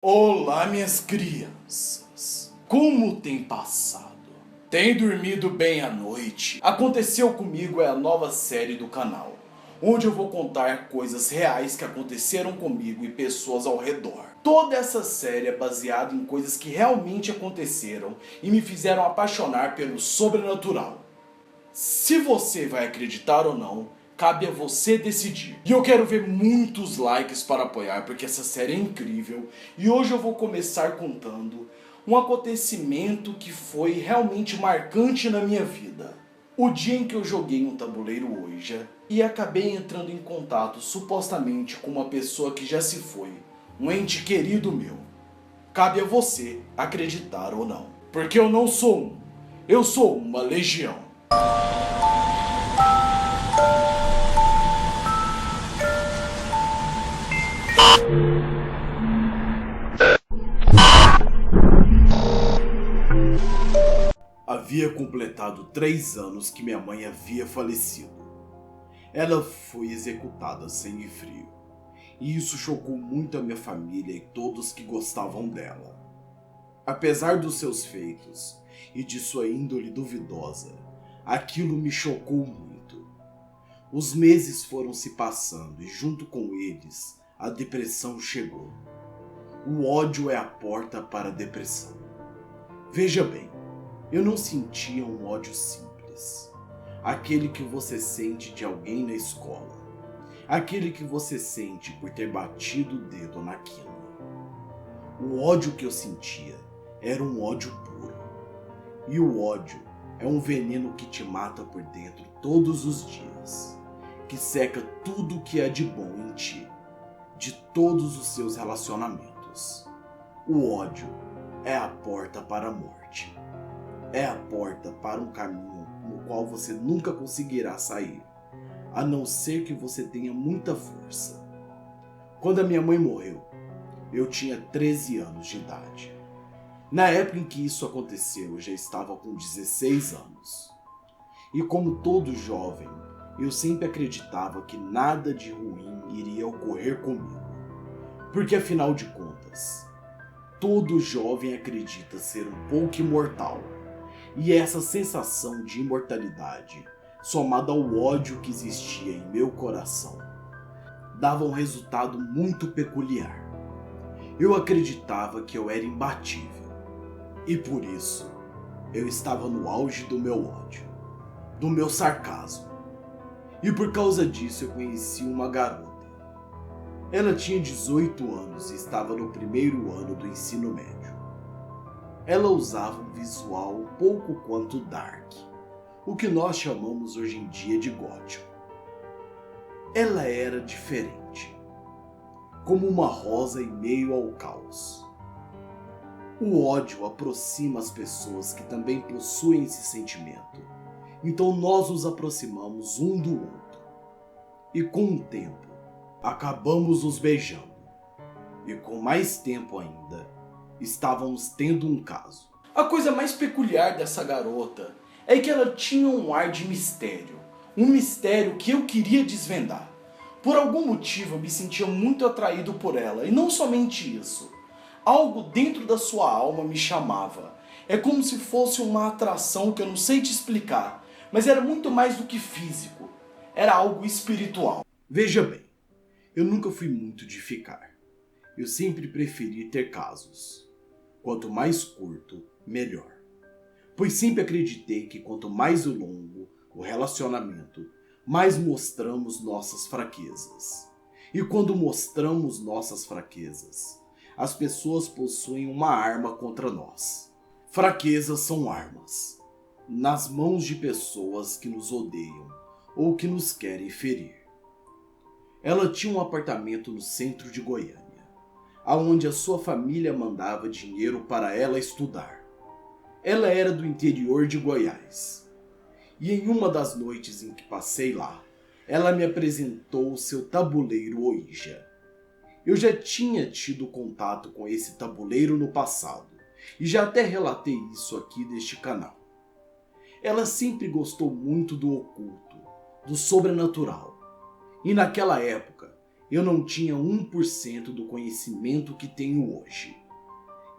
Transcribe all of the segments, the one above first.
Olá, minhas crianças. Como tem passado? Tem dormido bem à noite? Aconteceu Comigo é a nova série do canal, onde eu vou contar coisas reais que aconteceram comigo e pessoas ao redor. Toda essa série é baseada em coisas que realmente aconteceram e me fizeram apaixonar pelo sobrenatural. Se você vai acreditar ou não, cabe a você decidir. E eu quero ver muitos likes para apoiar, porque essa série é incrível. E hoje eu vou começar contando um acontecimento que foi realmente marcante na minha vida. O dia em que eu joguei um tabuleiro Ouija e acabei entrando em contato supostamente com uma pessoa que já se foi, um ente querido meu. Cabe a você acreditar ou não. Porque eu não sou um, eu sou uma legião. Havia completado 3 anos que minha mãe havia falecido. Ela foi executada a sangue frio, e isso chocou muito a minha família e todos que gostavam dela. Apesar dos seus feitos e de sua índole duvidosa, aquilo me chocou muito. Os meses foram se passando e junto com eles, a depressão chegou. O ódio é a porta para a depressão. Veja bem, eu não sentia um ódio simples. Aquele que você sente de alguém na escola. Aquele que você sente por ter batido o dedo na quina. O ódio que eu sentia era um ódio puro. E o ódio é um veneno que te mata por dentro todos os dias. Que seca tudo que é de bom em ti. De todos os seus relacionamentos. O ódio é a porta para a morte. É a porta para um caminho no qual você nunca conseguirá sair, a não ser que você tenha muita força. Quando a minha mãe morreu, eu tinha 13 anos de idade. Na época em que isso aconteceu, eu já estava com 16 anos. E como todo jovem, eu sempre acreditava que nada de ruim iria ocorrer comigo. Porque afinal de contas, todo jovem acredita ser um pouco imortal. E essa sensação de imortalidade, somada ao ódio que existia em meu coração, dava um resultado muito peculiar. Eu acreditava que eu era imbatível. E por isso, eu estava no auge do meu ódio, do meu sarcasmo. E por causa disso eu conheci uma garota. Ela tinha 18 anos e estava no primeiro ano do ensino médio. Ela usava um visual um pouco quanto dark, o que nós chamamos hoje em dia de gótico. Ela era diferente, como uma rosa em meio ao caos. O ódio aproxima as pessoas que também possuem esse sentimento, então nós nos aproximamos um do outro. E com o tempo, acabamos nos beijando. E com mais tempo ainda, estávamos tendo um caso. A coisa mais peculiar dessa garota é que ela tinha um ar de mistério. Um mistério que eu queria desvendar. Por algum motivo eu me sentia muito atraído por ela. E não somente isso. Algo dentro da sua alma me chamava. É como se fosse uma atração que eu não sei te explicar. Mas era muito mais do que físico. Era algo espiritual. Veja bem, eu nunca fui muito de ficar. Eu sempre preferi ter casos. Quanto mais curto, melhor. Pois sempre acreditei que quanto mais longo o relacionamento, mais mostramos nossas fraquezas. E quando mostramos nossas fraquezas, as pessoas possuem uma arma contra nós. Fraquezas são armas, nas mãos de pessoas que nos odeiam ou que nos querem ferir. Ela tinha um apartamento no centro de Goiânia, aonde a sua família mandava dinheiro para ela estudar. Ela era do interior de Goiás. E em uma das noites em que passei lá, ela me apresentou o seu tabuleiro Ouija. Eu já tinha tido contato com esse tabuleiro no passado, e já até relatei isso aqui neste canal. Ela sempre gostou muito do oculto, do sobrenatural. E naquela época, eu não tinha 1% do conhecimento que tenho hoje.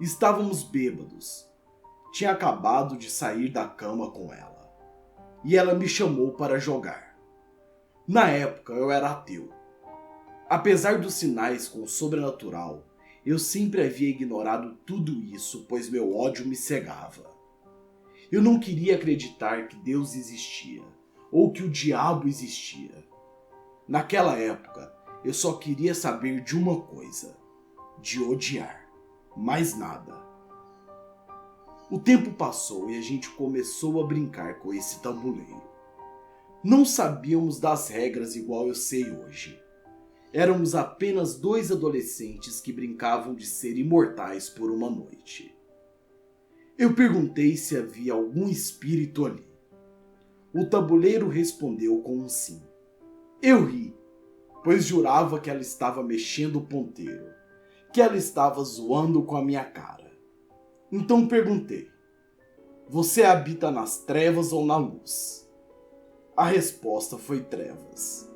Estávamos bêbados. Tinha acabado de sair da cama com ela. E ela me chamou para jogar. Na época eu era ateu. Apesar dos sinais com o sobrenatural, eu sempre havia ignorado tudo isso, pois meu ódio me cegava. Eu não queria acreditar que Deus existia, ou que o diabo existia. Naquela época, eu só queria saber de uma coisa: de odiar. Mais nada. O tempo passou e a gente começou a brincar com esse tabuleiro. Não sabíamos das regras igual eu sei hoje. Éramos apenas 2 adolescentes que brincavam de ser imortais por uma noite. Eu perguntei se havia algum espírito ali. O tabuleiro respondeu com um sim. Eu ri, pois jurava que ela estava mexendo o ponteiro, que ela estava zoando com a minha cara. Então perguntei: você habita nas trevas ou na luz? A resposta foi trevas.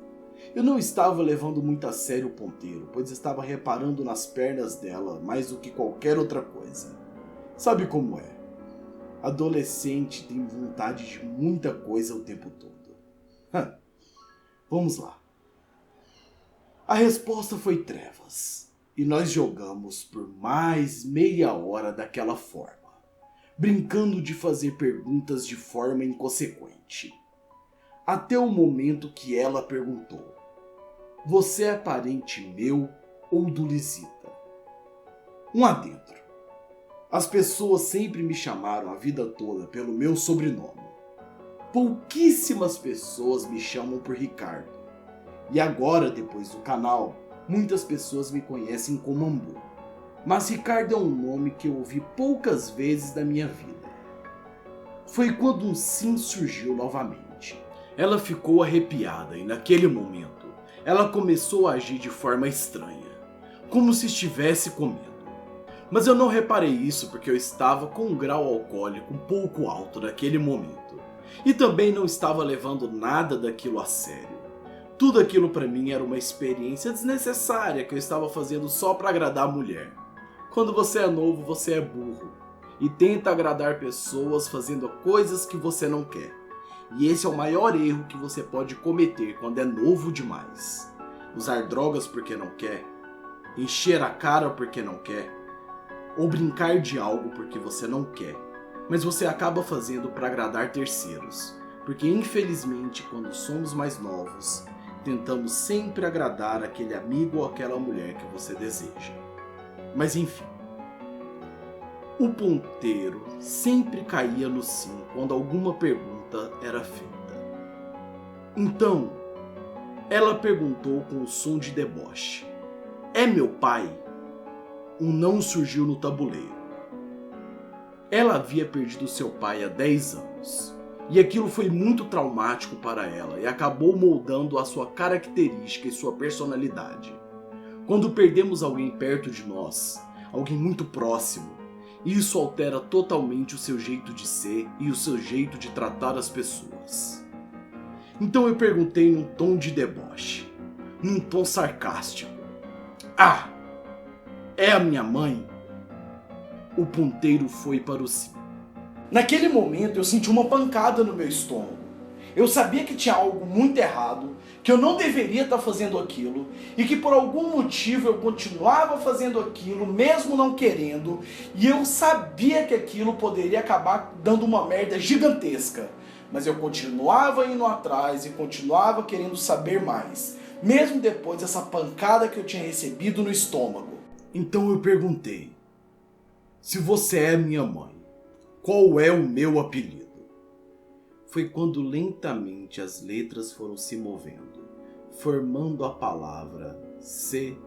Eu não estava levando muito a sério o ponteiro, pois estava reparando nas pernas dela mais do que qualquer outra coisa. Sabe como é? Adolescente tem vontade de muita coisa o tempo todo. Vamos lá. A resposta foi trevas. E nós jogamos por mais meia hora daquela forma, brincando de fazer perguntas de forma inconsequente. Até o momento que ela perguntou: você é parente meu ou do Lisita? Um adentro. As pessoas sempre me chamaram a vida toda pelo meu sobrenome. Pouquíssimas pessoas me chamam por Ricardo. E agora, depois do canal, muitas pessoas me conhecem como Ambu. Mas Ricardo é um nome que eu ouvi poucas vezes da minha vida. Foi quando um sim surgiu novamente. Ela ficou arrepiada e naquele momento, ela começou a agir de forma estranha, como se estivesse comendo. Mas eu não reparei isso porque eu estava com um grau alcoólico um pouco alto naquele momento. E também não estava levando nada daquilo a sério. Tudo aquilo para mim era uma experiência desnecessária que eu estava fazendo só para agradar a mulher. Quando você é novo, você é burro. E tenta agradar pessoas fazendo coisas que você não quer. E esse é o maior erro que você pode cometer quando é novo demais. Usar drogas porque não quer. Encher a cara porque não quer. Ou brincar de algo porque você não quer. Mas você acaba fazendo para agradar terceiros. Porque infelizmente quando somos mais novos, tentamos sempre agradar aquele amigo ou aquela mulher que você deseja. Mas enfim. O ponteiro sempre caía no sim quando alguma pergunta era feita. Então, ela perguntou com um som de deboche: é meu pai? Um não surgiu no tabuleiro. Ela havia perdido seu pai há 10 anos. E aquilo foi muito traumático para ela e acabou moldando a sua característica e sua personalidade. Quando perdemos alguém perto de nós, alguém muito próximo, isso altera totalmente o seu jeito de ser e o seu jeito de tratar as pessoas. Então eu perguntei num tom de deboche, num tom sarcástico: ah, é a minha mãe? O ponteiro foi para o sim. Naquele momento eu senti uma pancada no meu estômago. Eu sabia que tinha algo muito errado, que eu não deveria estar fazendo aquilo e que por algum motivo eu continuava fazendo aquilo mesmo não querendo, e eu sabia que aquilo poderia acabar dando uma merda gigantesca, mas eu continuava indo atrás e continuava querendo saber mais, mesmo depois dessa pancada que eu tinha recebido no estômago. Então eu perguntei: se você é minha mãe, qual é o meu apelido? Foi quando lentamente as letras foram se movendo, formando a palavra C-A-C-O,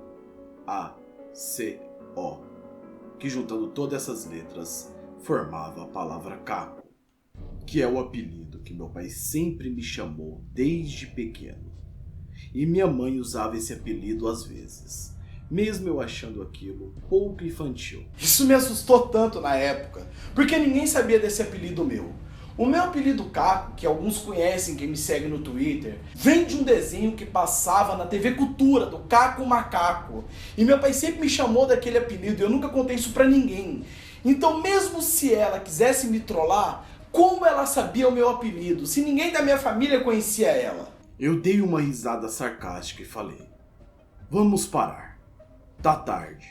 que juntando todas essas letras formava a palavra Caco, que é o apelido que meu pai sempre me chamou desde pequeno. E minha mãe usava esse apelido às vezes, mesmo eu achando aquilo pouco infantil. Isso me assustou tanto na época, porque ninguém sabia desse apelido meu. O meu apelido Caco, que alguns conhecem, quem me segue no Twitter, vem de um desenho que passava na TV Cultura, do Caco Macaco. E meu pai sempre me chamou daquele apelido e eu nunca contei isso pra ninguém. Então mesmo se ela quisesse me trollar, como ela sabia o meu apelido, se ninguém da minha família conhecia ela? Eu dei uma risada sarcástica e falei: vamos parar. Tá tarde.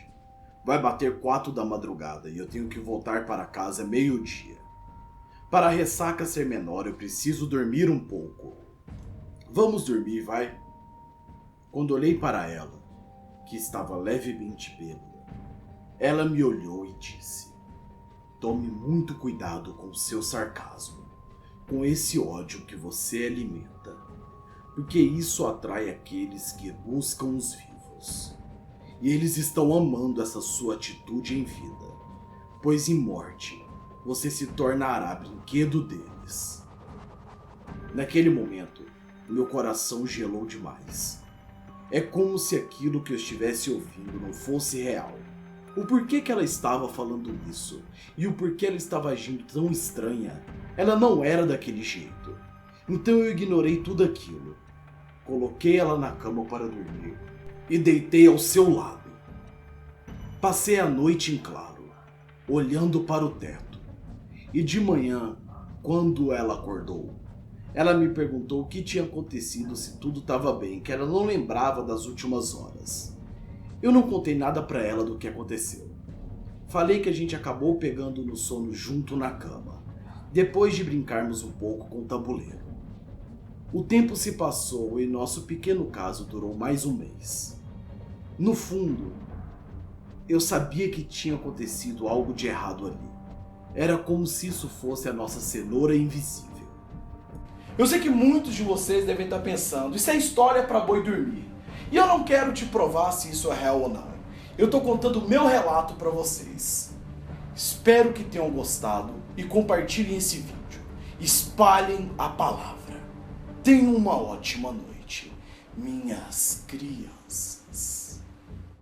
Vai bater 4 da madrugada e eu tenho que voltar para casa meio-dia. Para a ressaca ser menor, eu preciso dormir um pouco. Vamos dormir, vai? Quando olhei para ela, que estava levemente bêbada, ela me olhou e disse: tome muito cuidado com o seu sarcasmo, com esse ódio que você alimenta, porque isso atrai aqueles que buscam os vivos. E eles estão amando essa sua atitude em vida, pois em morte você se tornará brinquedo deles. Naquele momento, meu coração gelou demais. É como se aquilo que eu estivesse ouvindo não fosse real. O porquê que ela estava falando isso e o porquê ela estava agindo tão estranha, ela não era daquele jeito. Então eu ignorei tudo aquilo. Coloquei ela na cama para dormir e deitei ao seu lado. Passei a noite em claro, olhando para o teto. E de manhã, quando ela acordou, ela me perguntou o que tinha acontecido, se tudo estava bem, que ela não lembrava das últimas horas. Eu não contei nada para ela do que aconteceu. Falei que a gente acabou pegando no sono junto na cama, depois de brincarmos um pouco com o tabuleiro. O tempo se passou e nosso pequeno caso durou mais um mês. No fundo, eu sabia que tinha acontecido algo de errado ali. Era como se isso fosse a nossa cenoura invisível. Eu sei que muitos de vocês devem estar pensando, isso é história para boi dormir. E eu não quero te provar se isso é real ou não. Eu tô contando o meu relato para vocês. Espero que tenham gostado e compartilhem esse vídeo. Espalhem a palavra. Tenham uma ótima noite, minhas crianças.